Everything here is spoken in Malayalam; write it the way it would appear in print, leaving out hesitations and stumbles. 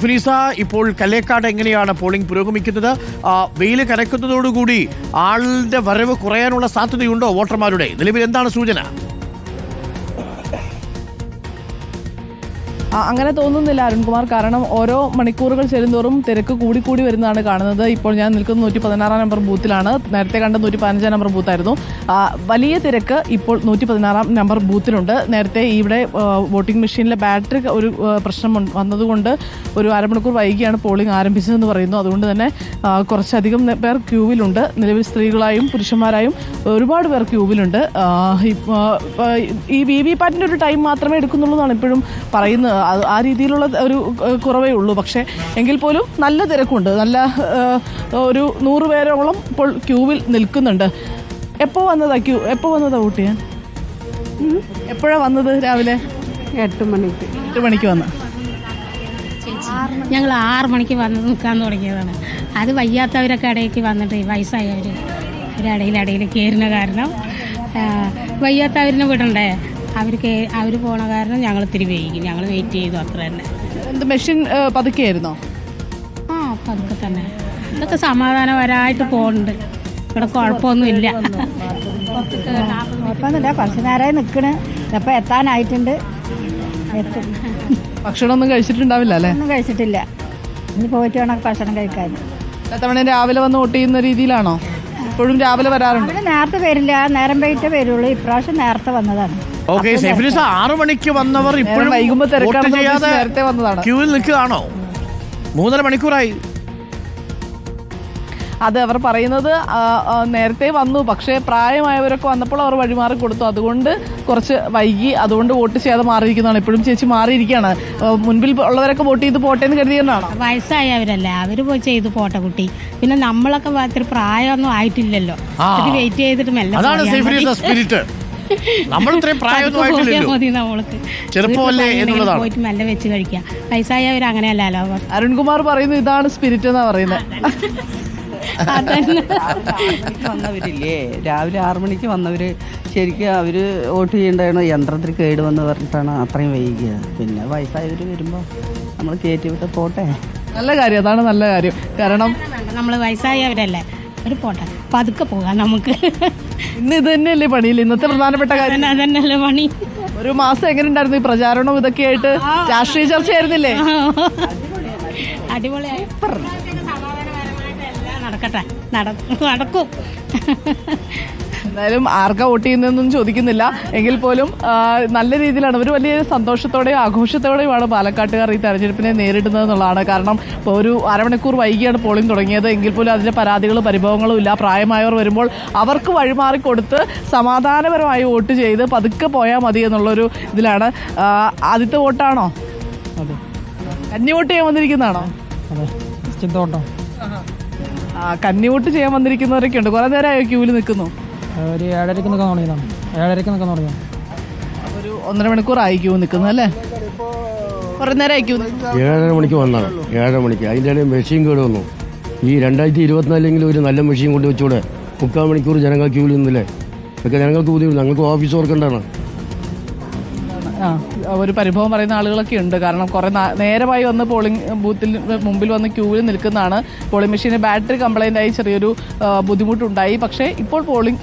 ഫിനീസ, ഇപ്പോൾ കല്ലേക്കാട് എങ്ങനെയാണ് പോളിംഗ് പുരോഗമിക്കുന്നത്? വെയിൽ കനക്കുന്നതോടുകൂടി ആളുടെ വരവ് കുറയാനുള്ള സാധ്യതയുണ്ടോ വോട്ടർമാരുടെ? നിലവിൽ എന്താണ് സൂചന? അങ്ങനെ തോന്നുന്നില്ല അരുൺകുമാർ. കാരണം ഓരോ മണിക്കൂറുകൾ ചെല്ലുന്തോറും തിരക്ക് കൂടി വരുന്നതാണ് കാണുന്നത്. ഇപ്പോൾ ഞാൻ നിൽക്കുന്നത് 116 നമ്പർ ബൂത്തിലാണ്. നേരത്തെ കണ്ട 115 നമ്പർ ബൂത്തായിരുന്നു. വലിയ തിരക്ക് ഇപ്പോൾ 116 നമ്പർ ബൂത്തിലുണ്ട്. നേരത്തെ ഇവിടെ വോട്ടിംഗ് മെഷീനിലെ ബാറ്ററി ഒരു പ്രശ്നം വന്നതുകൊണ്ട് ഒരു അരമണിക്കൂർ വൈകിയാണ് പോളിംഗ് ആരംഭിച്ചതെന്ന് പറയുന്നു. അതുകൊണ്ട് തന്നെ കുറച്ചധികം പേർ ക്യൂവിലുണ്ട്. നിലവിൽ സ്ത്രീകളായും പുരുഷന്മാരായും ഒരുപാട് പേർ ക്യൂവിലുണ്ട്. ഈ VVPAT-ന്റെ ഒരു ടൈം മാത്രമേ എടുക്കുന്നുള്ളൂ എന്നാണ് ഇപ്പോഴും പറയുന്നത്. ആ രീതിയിലുള്ള ഒരു കുറവേ ഉള്ളൂ. പക്ഷേ എങ്കിൽ പോലും നല്ല തിരക്കുണ്ട്. നല്ല ഒരു 100 പേരോളം ഇപ്പോൾ ക്യൂവിൽ നിൽക്കുന്നുണ്ട്. എപ്പോൾ വന്നതാ വോട്ട് ചെയ്യാൻ? എപ്പോഴാണ് വന്നത്? രാവിലെ 8 മണിക്ക്. 8 മണിക്ക് വന്ന ഞങ്ങൾ 6 മണിക്ക് വന്ന് നിൽക്കാൻ തുടങ്ങിയതാണ്. അത് വയ്യാത്തവരൊക്കെ ഇടയ്ക്ക് വന്നിട്ട് വയസ്സായവർ ഇടയിൽ കയറുന്ന കാരണം വയ്യാത്തവരിനെ വിടണ്ടേ, അവർ പോണ കാരണം ഞങ്ങൾ ഇത്തിരി വൈകി. ഞങ്ങൾ വെയിറ്റ് ചെയ്തു, അത്ര തന്നെ. എന്ത് മെഷീൻ പതുക്കെയായിരുന്നോ? പതുക്കെ തന്നെ. ഇതൊക്കെ സമാധാനപരമായിട്ട് പോകുന്നുണ്ട്. ഇവിടെ കുഴപ്പമൊന്നുമില്ല. കുഴപ്പമൊന്നുമില്ല. കുറച്ച് നേരമായി നിൽക്കണ്. ഇപ്പം എത്താനായിട്ടുണ്ട്. എത്തും. ഭക്ഷണമൊന്നും കഴിച്ചിട്ടുണ്ടാവില്ല അല്ലേ? ഒന്നും കഴിച്ചിട്ടില്ല. ഇനി പോയിട്ട് വേണം ഭക്ഷണം കഴിക്കാൻ. തവണ രാവിലെ വന്ന് വോട്ട് ചെയ്യുന്ന രീതിയിലാണോ? ഇപ്പോഴും രാവിലെ വരാറുണ്ട്? നേരത്തെ വരില്ല, നേരം വൈകിട്ടേ വരുള്ളൂ. ഇപ്രാവശ്യം നേരത്തെ വന്നതാണ്. ഓക്കെ, 6 മണിക്ക് വന്നവർ ഇപ്പോഴും വൈകുമ്പോൾ വോട്ട് ചെയ്യാതെ നേരത്തെ വന്നതാണ്. ക്യൂവിൽ നിൽക്കുകയാണോ? 3.5 മണിക്കൂറായി. അത് അവർ പറയുന്നത് നേരത്തെ വന്നു, പക്ഷേ പ്രായമായവരൊക്കെ വന്നപ്പോൾ അവർ വഴിമാറി കൊടുത്തു. അതുകൊണ്ട് കുറച്ച് വൈകി, അതുകൊണ്ട് വോട്ട് ചെയ്യാതെ മാറിയിരിക്കുന്നതാണ്. ഇപ്പോഴും ചേച്ചി മാറിയിരിക്കുകയാണ്. മുൻപിൽ ഉള്ളവരൊക്കെ വോട്ട് ചെയ്ത് പോട്ടെ എന്ന് കരുതിയെന്നാണോ? വയസ്സായവരല്ലേ, അവർ പോയി ചെയ്ത് പോട്ടെ കുട്ടി. പിന്നെ നമ്മളൊക്കെ ഇത്തിരി പ്രായമൊന്നും ആയിട്ടില്ലല്ലോ. വെയിറ്റ് ചെയ്തിട്ട് മതി, നമ്മൾക്ക് ചെറുപ്പമല്ലേ എന്നുള്ളതാണ്. പോയിട്ട് മെല്ലെ വെച്ച് കഴിക്കാം. വയസ്സായവർ അങ്ങനെയല്ലല്ലോ. അരുൺകുമാർ പറയുന്നു ഇതാണ് സ്പിരിറ്റ് എന്നാ പറയുന്നത്. വന്നവരില്ലേ, രാവിലെ 6 മണിക്ക് വന്നവര് ശരിക്കും അവര് വോട്ട് ചെയ്യേണ്ടതാണ്. യന്ത്രത്തിൽ കേടുവന്ന് പറഞ്ഞിട്ടാണ് അത്രയും വൈകിയത്. പിന്നെ വയസ്സായവര് വരുമ്പോ നമ്മൾ കയറ്റി വിട്ട് പോട്ടെ. നല്ല കാര്യം, അതാണ് നല്ല കാര്യം. കാരണം നമ്മൾ വയസ്സായവരല്ലേ, ഒരു പോട്ടെ, പതുക്കെ പോകാം നമുക്ക്. ഇന്ന് ഇത് തന്നെയല്ലേ പണിയില്ല, ഇന്നത്തെ പ്രധാനപ്പെട്ട കാര്യം അതന്നെയല്ലേ പണി. ഒരു മാസം എങ്ങനെ ഉണ്ടായിരുന്നു ഈ പ്രചാരണവും ഇതൊക്കെ ആയിട്ട്? രാഷ്ട്രീയ ചർച്ചയായിരുന്നില്ലേ? അടിപൊളിയായി. നടക്കട്ടെ, നടക്കും. എന്തായാലും ആർക്കാ വോട്ട് ചെയ്യുന്നതെന്നൊന്നും ചോദിക്കുന്നില്ല. എങ്കിൽ പോലും നല്ല രീതിയിലാണ് അവർ വലിയ സന്തോഷത്തോടെയും ആഘോഷത്തോടെയുമാണ് പാലക്കാട്ടുകാർ ഈ തെരഞ്ഞെടുപ്പിനെ നേരിടുന്നത് എന്നുള്ളതാണ്. കാരണം ഇപ്പോൾ ഒരു അരമണിക്കൂർ വൈകിയാണ് പോളിംഗ് തുടങ്ങിയത്. എങ്കിൽ പോലും അതിന്റെ പരാതികളും പരിഭവങ്ങളും ഇല്ല. പ്രായമായവർ വരുമ്പോൾ അവർക്ക് വഴിമാറി കൊടുത്ത് സമാധാനപരമായി വോട്ട് ചെയ്ത് പതുക്കെ പോയാൽ മതി എന്നുള്ളൊരു ഇതിലാണ്. ആദ്യത്തെ വോട്ടാണോ? കന്നി വോട്ട് ചെയ്യാൻ വന്നിരിക്കുന്നതാണോ? കന്നി വോട്ട് ചെയ്യാൻ വന്നിരിക്കുന്നവരൊക്കെ ഉണ്ട്. കുറെ നേരമായോ ക്യൂവിൽ നിൽക്കുന്നു? ഒരു 7:30 നിൽക്കാൻ തുടങ്ങിയതാണ്. 7:30 നിൽക്കാൻ തുടങ്ങിയത്. ഒരു 1.5 മണിക്കൂറായി ക്യൂ നിൽക്കുന്നു അല്ലേ? കുറെ നേരമായി ക്യൂ. 7:30 മണിക്ക് വന്നതാണ്. 7:30 മണിക്ക് അതിൻ്റെ ഇടയിൽ മെഷീൻ കേട് വന്നു. ഈ 2024 ഒരു നല്ല മെഷീൻ കൊണ്ട് വെച്ചൂടെ? 3/4 മണിക്കൂർ ജനങ്ങൾ ക്യൂവിൽ നിന്നില്ലേ? ഇതൊക്കെ ജനങ്ങൾക്ക് ബുദ്ധിമുട്ട്. ഞങ്ങൾക്ക് ഓഫീസ് വർക്ക് ഉണ്ടാണ്. ഒരു പരിഭവം പറയുന്ന ആളുകളൊക്കെ ഉണ്ട്. കാരണം കുറെ നേരമായി വന്ന് പോളിംഗ് ബൂത്തിൽ മുമ്പിൽ വന്ന് ക്യൂവിൽ നിൽക്കുന്നതാണ്. പോളിംഗ് മെഷീന് ബാറ്ററി കംപ്ലൈന്റ് ആയി ചെറിയൊരു ബുദ്ധിമുട്ടുണ്ടായി. പക്ഷേ ഇപ്പോൾ പോളിംഗ്